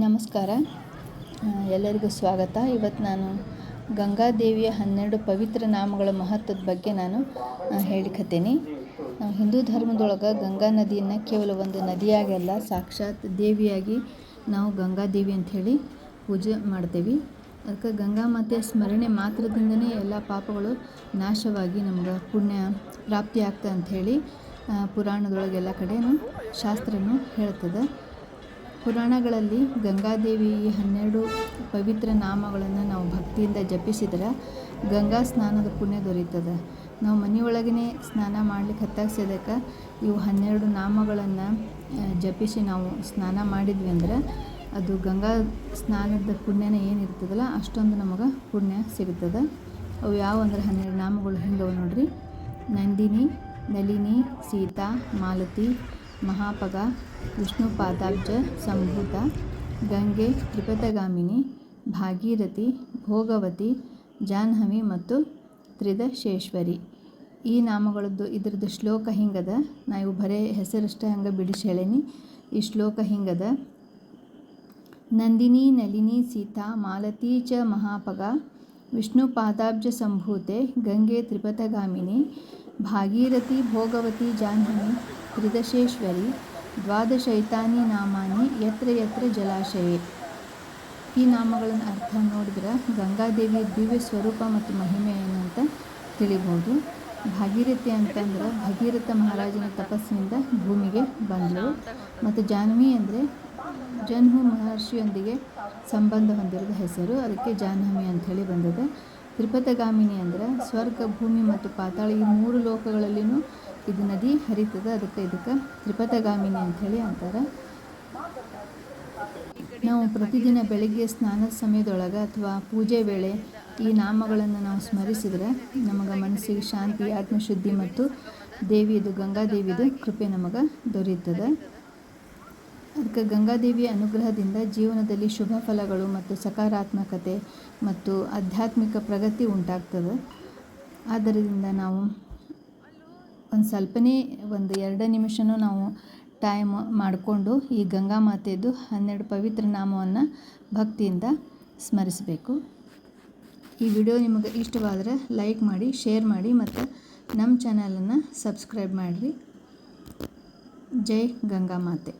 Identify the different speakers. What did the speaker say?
Speaker 1: ನಮಸ್ಕಾರ. ಎಲ್ಲರಿಗೂ ಸ್ವಾಗತ. ಇವತ್ತು ನಾನು ಗಂಗಾದೇವಿಯ 12 ಪವಿತ್ರ ನಾಮಗಳ ಮಹತ್ವದ ಬಗ್ಗೆ ನಾನು ಹೇಳಿಕತ್ತೀನಿ. ನಾವು ಹಿಂದೂ ಧರ್ಮದೊಳಗೆ ಗಂಗಾ ನದಿಯನ್ನು ಕೇವಲ ಒಂದು ನದಿಯಾಗಲ್ಲ, ಸಾಕ್ಷಾತ್ ದೇವಿಯಾಗಿ ನಾವು ಗಂಗಾದೇವಿ ಅಂಥೇಳಿ ಪೂಜೆ ಮಾಡ್ತೇವೆ. ಅದಕ್ಕೆ ಗಂಗಾ ಮಾತೆಯ ಸ್ಮರಣೆ ಮಾತ್ರದಿಂದನೇ ಎಲ್ಲ ಪಾಪಗಳು ನಾಶವಾಗಿ ನಮ್ಗೆ ಪುಣ್ಯ ಪ್ರಾಪ್ತಿ ಆಗ್ತದೆ ಅಂಥೇಳಿ ಪುರಾಣದೊಳಗೆಲ್ಲ ಕಡೆಯೂ ಶಾಸ್ತ್ರನೂ ಹೇಳ್ತದೆ. ಪುರಾಣಗಳಲ್ಲಿ ಗಂಗಾದೇವಿ 12 ಪವಿತ್ರ ನಾಮಗಳನ್ನು ನಾವು ಭಕ್ತಿಯಿಂದ ಜಪಿಸಿದ್ರೆ ಗಂಗಾ ಸ್ನಾನದ ಪುಣ್ಯ ದೊರೀತದೆ. ನಾವು ಮನೆಯೊಳಗೇ ಸ್ನಾನ ಮಾಡ್ಲಿಕ್ಕೆ ಹತ್ತಾಗ್ಸೋದಕ್ಕೆ ಇವು 12 ನಾಮಗಳನ್ನು ಜಪಿಸಿ ನಾವು ಸ್ನಾನ ಮಾಡಿದ್ವಿ ಅಂದ್ರೆ ಅದು ಗಂಗಾ ಸ್ನಾನದ ಪುಣ್ಯನೇ ಏನಿರ್ತದಲ್ಲ ಅಷ್ಟೊಂದು ನಮಗೆ ಪುಣ್ಯ ಸಿಗುತ್ತದೆ. ಅವು ಯಾವ ಅಂದ್ರೆ 12 ನಾಮಗಳು ಹಿಂಗವ ನೋಡ್ರಿ. ನಂದಿನಿ, ನಳಿನಿ, ಸೀತಾ, ಮಾಲತಿ, ಮಹಾಪಗ, ವಿಷ್ಣು ಪಾದಾಬ್ಜ ಸಂಭೂತ, ಗಂಗೆ, ತ್ರಿಪಥಗಾಮಿನಿ, ಭಾಗೀರಥಿ, ಭೋಗವತಿ, ಜಾಹ್ನವಿ ಮತ್ತು ತ್ರಿದಶೇಶ್ವರಿ. ಈ ನಾಮಗಳದ್ದು ಇದ್ರದ್ದು ಶ್ಲೋಕ ಹಿಂಗದ. ನಾ ಇವು ಬರೇ ಹೆಸರಷ್ಟೇ ಹಂಗೆ ಬಿಡಿಸಿ ಹೇಳೀನಿ. ಈ ಶ್ಲೋಕ ಹಿಂಗದ: ನಂದಿನಿ ನಳಿನಿ ಸೀತಾ ಮಾಲತಿ ಚ ಮಹಾಪಗ, ವಿಷ್ಣು ಪಾದಾಬ್ಜ ಸಂಭೂತೆ, ಗಂಗೆ ತ್ರಿಪಥಗಾಮಿನಿ, ಭಾಗೀರಥಿ ಭೋಗವತಿ ಜಾಹ್ನವಿ ತ್ರಿದಶೇಶ್ವರಿ, ದ್ವಾದಶೈತಾನಿ ನಾಮಾನಿ ಯತ್ರ ಯತ್ರ ಜಲಾಶಯೇ. ಈ ನಾಮಗಳ ಅರ್ಥ ನೋಡಿದ್ರೆ ಗಂಗಾದೇವಿಯ ದಿವ್ಯ ಸ್ವರೂಪ ಮತ್ತು ಮಹಿಮೆ ಏನು ಅಂತ ತಿಳಿಬೋದು. ಭಾಗೀರಥಿ ಅಂತಂದ್ರೆ ಭಗೀರಥ ಮಹಾರಾಜನ ತಪಸ್ಸಿನಿಂದ ಭೂಮಿಗೆ ಬಂದಳು. ಮತ್ತು ಜಾಹ್ನವಿ ಅಂದರೆ ಜನ್ಹು ಮಹರ್ಷಿಯೊಂದಿಗೆ ಸಂಬಂಧ ಹೊಂದಿರೋದ ಹೆಸರು, ಅದಕ್ಕೆ ಜಾಹ್ನವಿ ಅಂಥೇಳಿ ಬಂದಿದೆ. ತ್ರಿಪಥಗಾಮಿನಿ ಅಂದರೆ ಸ್ವರ್ಗ, ಭೂಮಿ ಮತ್ತು ಪಾತಾಳ ಈ 3 ಲೋಕಗಳಲ್ಲಿಯೂ ಇದು ನದಿ ಹರಿತದೆ, ಇದಕ್ಕೆ ತ್ರಿಪಥಗಾಮಿನಿ ಅಂಥೇಳಿ ಅಂತಾರೆ. ನಾವು ಪ್ರತಿದಿನ ಬೆಳಗ್ಗೆ ಸ್ನಾನದ ಸಮಯದೊಳಗೆ ಅಥವಾ ಪೂಜೆ ವೇಳೆ ಈ ನಾಮಗಳನ್ನು ನಾವು ಸ್ಮರಿಸಿದರೆ ನಮಗೆ ಮನಸ್ಸಿಗೆ ಶಾಂತಿ, ಆತ್ಮಶುದ್ಧಿ ಮತ್ತು ದೇವಿಯದು ಗಂಗಾದೇವಿದು ಕೃಪೆ ನಮಗೆ ದೊರೆಯುತ್ತದೆ. ಅದಕ್ಕೆ ಗಂಗಾದೇವಿಯ ಅನುಗ್ರಹದಿಂದ ಜೀವನದಲ್ಲಿ ಶುಭ ಫಲಗಳು ಮತ್ತು ಸಕಾರಾತ್ಮಕತೆ ಮತ್ತು ಆಧ್ಯಾತ್ಮಿಕ ಪ್ರಗತಿ ಉಂಟಾಗ್ತದೆ. ಆದ್ದರಿಂದ ನಾವು ಒಂದು ಸ್ವಲ್ಪನೇ ಒಂದು 2 ನಿಮಿಷನೂ ನಾವು ಟೈಮ್ ಮಾಡಿಕೊಂಡು ಈ ಗಂಗಾ ಮಾತೆಯದು 12 ಪವಿತ್ರ ನಾಮವನ್ನು ಭಕ್ತಿಯಿಂದ ಸ್ಮರಿಸಬೇಕು. ಈ ವಿಡಿಯೋ ನಿಮಗೆ ಇಷ್ಟವಾದರೆ ಲೈಕ್ ಮಾಡಿ, ಶೇರ್ ಮಾಡಿ ಮತ್ತು ನಮ್ಮ ಚಾನಲನ್ನು ಸಬ್ಸ್ಕ್ರೈಬ್ ಮಾಡಿರಿ. ಜೈ ಗಂಗಾ ಮಾತೆ.